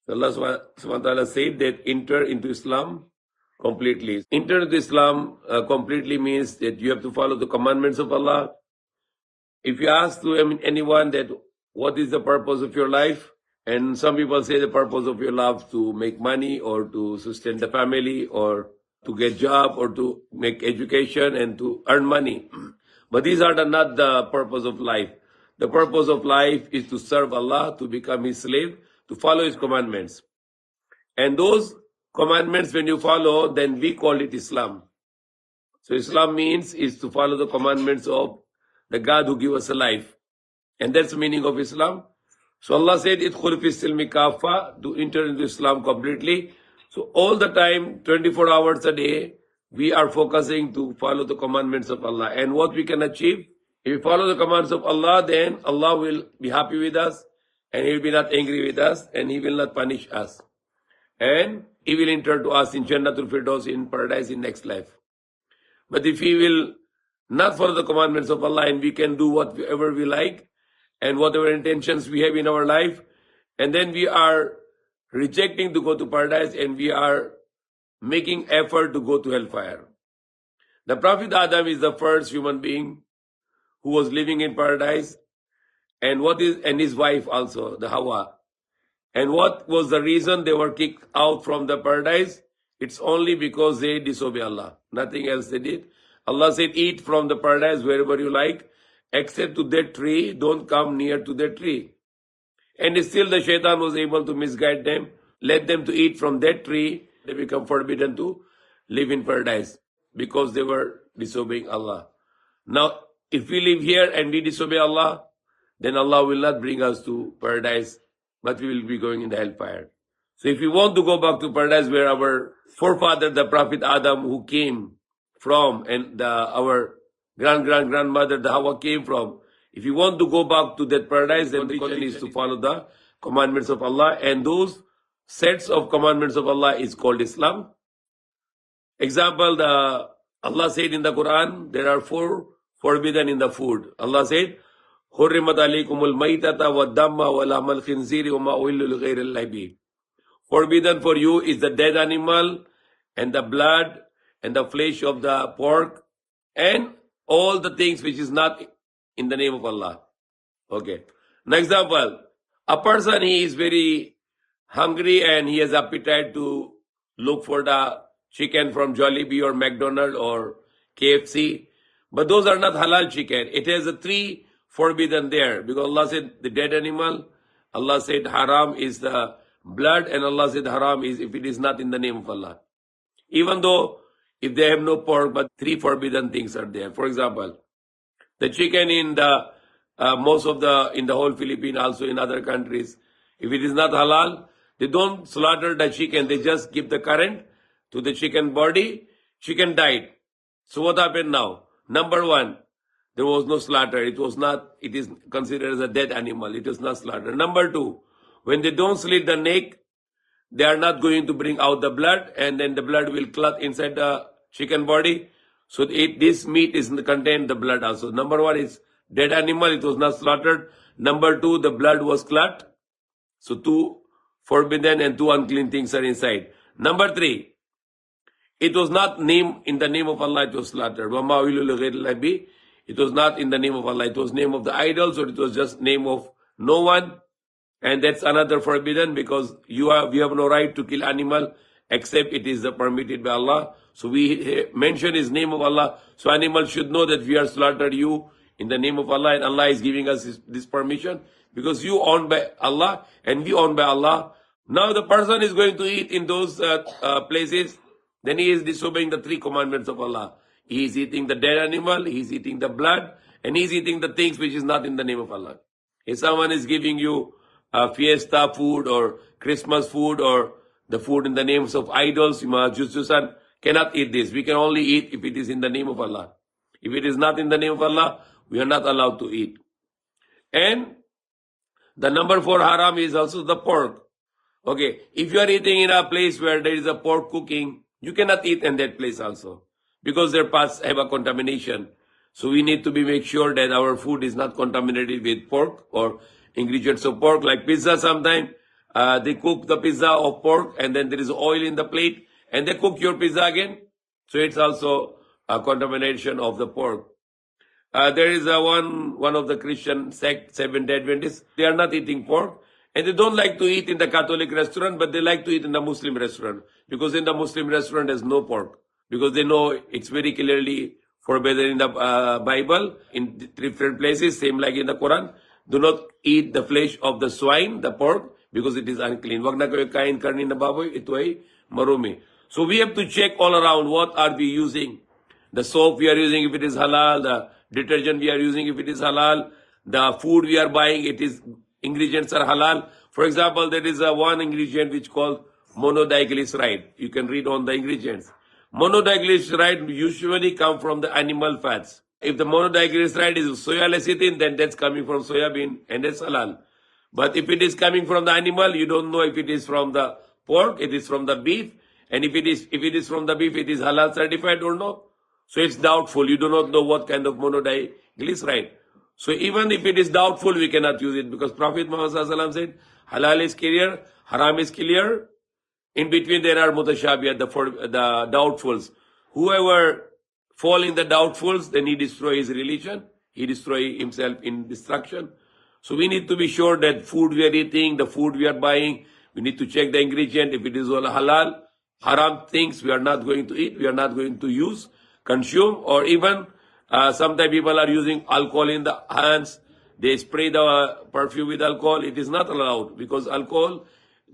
So Allah subhanahu wa ta'ala said that enter into Islam completely. Enter into Islam completely means that you have to follow the commandments of Allah. If you ask to anyone that what is the purpose of your life, and some people say the purpose of your life to make money or to sustain the family or to get job or to make education and to earn money. But these are not the purpose of life. The purpose of life is to serve Allah, to become His slave, to follow His commandments. And those commandments, when you follow, then we call it Islam. So Islam means is to follow the commandments of the God who give us a life. And that's the meaning of Islam. So Allah said, "Idkhul fi silmi kafa," to enter into Islam completely. So all the time, 24 hours a day, we are focusing to follow the commandments of Allah. And what we can achieve, if we follow the commands of Allah, then Allah will be happy with us, and He will be not angry with us, and He will not punish us. And He will enter to us in Jannatul Firdaus, in paradise, in next life. But if we will not follow the commandments of Allah, and we can do whatever we like, and whatever intentions we have in our life, and then we are rejecting to go to paradise, and we are making effort to go to hellfire. The Prophet Adam is the first human being who was living in paradise, and his wife also, the Hawa. And what was the reason they were kicked out from the paradise? It's only because they disobey Allah. Nothing else they did. Allah said, eat from the paradise wherever you like, except to that tree, don't come near to that tree. And still the shaitan was able to misguide them, led them to eat from that tree. They become forbidden to live in paradise because they were disobeying Allah. Now, if we live here and we disobey Allah, then Allah will not bring us to paradise, but we will be going in the hellfire. So if we want to go back to paradise where our forefather, the Prophet Adam, who came from, and our grandmother, the Hawa, came from, if you want to go back to that paradise, then the condition is to follow the commandments of Allah. And those sets of commandments of Allah is called Islam. Example, Allah said in the Quran, there are 4 forbidden in the food. Allah said, حُرِّمَتْ عَلَيْكُمُ الْمَيْتَةَ وَالدَّمَّ وَلَحْمَ الْخِنْزِيرِ وَمَا أُهِلَّ لِغَيْرِ اللَّهِ بِهِ. Forbidden for you is the dead animal, and the blood, and the flesh of the pork, and all the things which is not in the name of Allah. Okay. An example, a person, he is very hungry and he has appetite to look for the chicken from Jollibee or McDonald's or KFC. But those are not halal chicken. It has 3 forbidden there, because Allah said the dead animal, Allah said haram is the blood, and Allah said haram is if it is not in the name of Allah. Even though if they have no pork, but 3 forbidden things are there. For example, the chicken in the in the whole Philippines, also in other countries, if it is not halal, they don't slaughter the chicken. They just give the current to the chicken body. Chicken died. So what happened now? Number 1, there was no slaughter. It is considered as a dead animal. It is not slaughter. Number 2, when they don't slit the neck, they are not going to bring out the blood, and then the blood will clot inside the chicken body. So this meat is contain the blood also. Number 1 is dead animal. It was not slaughtered. Number 2, the blood was clot. So 2 forbidden and 2 unclean things are inside. Number 3, it was not named in the name of Allah. It was slaughtered. It was not in the name of Allah. It was name of the idols, or it was just name of no one. And that's another forbidden, because we have no right to kill animal except it is permitted by Allah. So we mention His name of Allah. So animals should know that we are slaughtered you in the name of Allah, and Allah is giving us this permission, because you owned by Allah and we owned by Allah. Now the person is going to eat in those places, then he is disobeying the 3 commandments of Allah. He is eating the dead animal, he is eating the blood, and he is eating the things which is not in the name of Allah. If someone is giving you fiesta food or Christmas food or the food in the names of idols, cannot eat this. We can only eat if it is in the name of Allah. If it is not in the name of Allah, we are not allowed to eat. And the number 4 haram is also the pork. Okay, if you are eating in a place where there is a pork cooking, you cannot eat in that place also, because their parts have a contamination. So we need to make sure that our food is not contaminated with pork or ingredients of pork, like pizza sometimes. they cook the pizza of pork and then there is oil in the plate and they cook your pizza again. So it's also a contamination of the pork. There is one of the Christian sect, Seventh-day Adventists. They are not eating pork, and they don't like to eat in the Catholic restaurant, but they like to eat in the Muslim restaurant because in the Muslim restaurant there's no pork because they know it's very clearly forbidden in the Bible in different places, same like in the Quran. Do not eat the flesh of the swine, the pork, because it is unclean. Wag na kayo kain karni na baboy, ito ay marumi. So we have to check all around what are we using. The soap we are using, if it is halal, the detergent we are using, if it is halal, the food we are buying, it is ingredients are halal. For example, there is one ingredient which called monoglyceride. You can read on the ingredients. Monoglyceride usually come from the animal fats. If the monoglyceride is soya lecithin, then that's coming from soybean and that's halal. But if it is coming from the animal, you don't know if it is from the pork, it is from the beef, and if it is from the beef, it is halal certified or no. So it's doubtful. You do not know what kind of monoglyceride. So even if it is doubtful, we cannot use it because Prophet Muhammad said, halal is clear, haram is clear. In between there are mutashabiyat, the doubtfuls. Whoever fall in the doubtfuls, then he destroy his religion. He destroy himself in destruction. So we need to be sure that food we are eating, the food we are buying, we need to check the ingredient. If it is all halal, haram things we are not going to eat, we are not going to use, consume, or even sometimes people are using alcohol in the hands. They spray the perfume with alcohol. It is not allowed because alcohol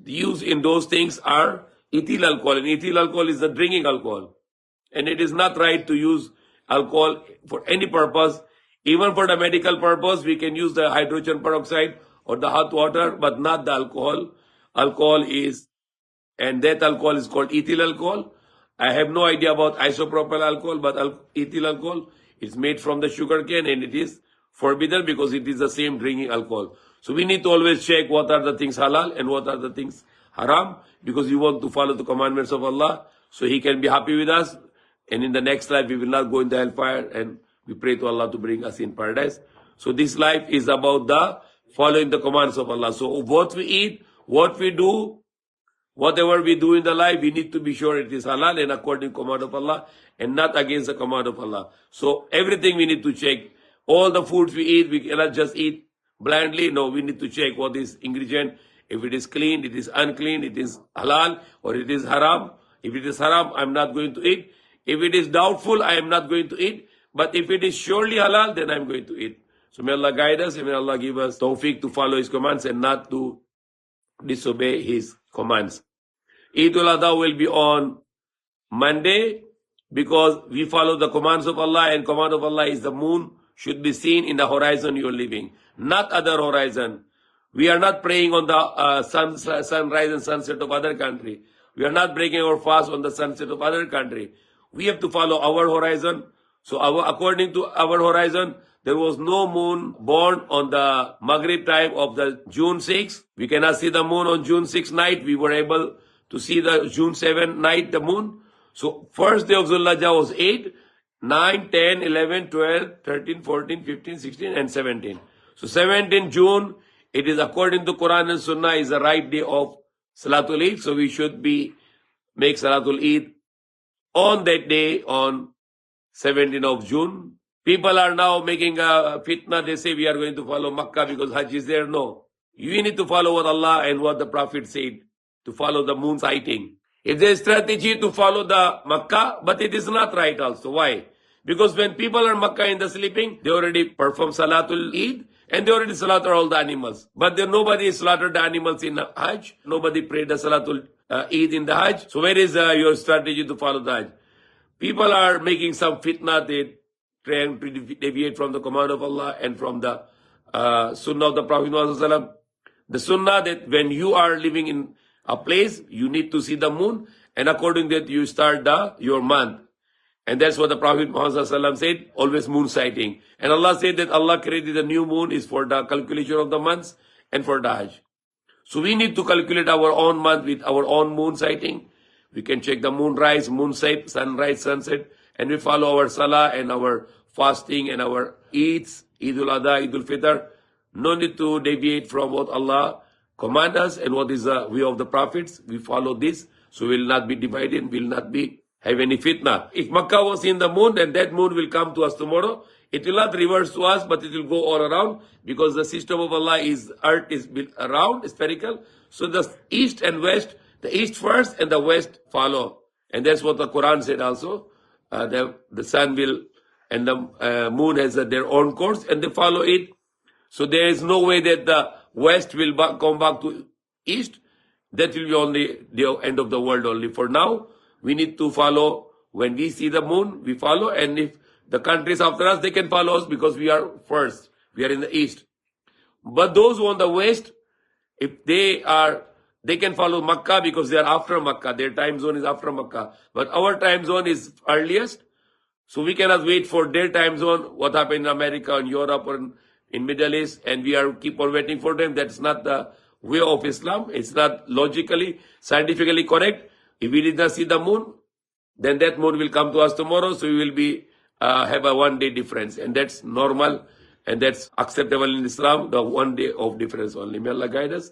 used in those things are ethyl alcohol, and ethyl alcohol is the drinking alcohol. And it is not right to use alcohol for any purpose. Even for the medical purpose, we can use the hydrogen peroxide or the hot water, but not the alcohol. Alcohol is, and that alcohol is called ethyl alcohol. I have no idea about isopropyl alcohol, but ethyl alcohol is made from the sugar cane and it is forbidden because it is the same drinking alcohol. So we need to always check what are the things halal and what are the things haram because we want to follow the commandments of Allah so He can be happy with us. And in the next life, we will not go in the hellfire, and we pray to Allah to bring us in paradise. So this life is about the following the commands of Allah. So what we eat, what we do, whatever we do in the life, we need to be sure it is halal and according to the command of Allah and not against the command of Allah. So everything we need to check. All the foods we eat, we cannot just eat blindly. No, we need to check what is ingredient. If it is clean, it is unclean, it is halal, or it is haram. If it is haram, I'm not going to eat. If it is doubtful, I am not going to eat. But if it is surely halal, then I'm going to eat. So may Allah guide us and may Allah give us tawfiq to follow His commands and not to disobey His commands. Eid al-Adha will be on Monday because we follow the commands of Allah, and command of Allah is the moon should be seen in the horizon you're living, not other horizon. We are not praying on the sunrise and sunset of other country. We are not breaking our fast on the sunset of other country. We have to follow our horizon. So according to our horizon, there was no moon born on the Maghrib time of the June 6. We cannot see the moon on June 6 night. We were able to see the June 7 night, the moon. So first day of Zulhijjah was 8, 9, 10, 11, 12, 13, 14, 15, 16, and 17. So 17 June, it is according to Quran and Sunnah, is the right day of Salatul Eid. So we should make Salatul Eid on that day, on 17th of June. People are now making a fitna. They say we are going to follow Makkah because Hajj is there. No. You need to follow what Allah and what the Prophet said, to follow the moon sighting. If there is strategy to follow the Makkah, but it is not right also. Why? Because when people are Makkah in the sleeping, they already perform Salatul Eid and they already slaughter all the animals. But then nobody slaughtered the animals in Hajj. Nobody prayed the Salatul Eid in the Hajj. So where is your strategy to follow the Hajj? People are making some fitna. They trying to deviate from the command of Allah and from the Sunnah of the Prophet Muhammad. The Sunnah that when you are living in a place, you need to see the moon, and according to that you start your month. And that's what the Prophet Muhammad said, always moon sighting. And Allah said that Allah created the new moon is for the calculation of the months and for the Hajj. So we need to calculate our own month with our own moon sighting. We can check the moon rise, moon set, sunrise, sunset, and we follow our salah and our fasting and our Eids, Eid al-Adha, Eid al-Fitr. No need to deviate from what Allah command us and what is the way of the prophets. We follow this, so we will not be divided, will not be have any fitna. If Makkah was in the moon, then that moon will come to us tomorrow. It will not reverse to us, but it will go all around, because the system of Allah is, earth is built around, spherical. So the east and west, the east first and the west follow. And that's what the Quran said also. The sun will, and the moon has their own course, and they follow it. So there is no way that the west will come back to east. That will be only the end of the world only. For now, we need to follow. When we see the moon, we follow. And if the countries after us, they can follow us because we are first. We are in the east. But those who are on the west, if they can follow Makkah because they are after Makkah. Their time zone is after Makkah. But our time zone is earliest. So we cannot wait for their time zone, what happened in America, in Europe, or in Middle East, and we are keep on waiting for them. That's not the way of Islam. It's not logically, scientifically correct. If we did not see the moon, then that moon will come to us tomorrow, so we will be have a 1 day difference, and that's normal, and that's acceptable in Islam, the 1 day of difference only. May Allah guide us.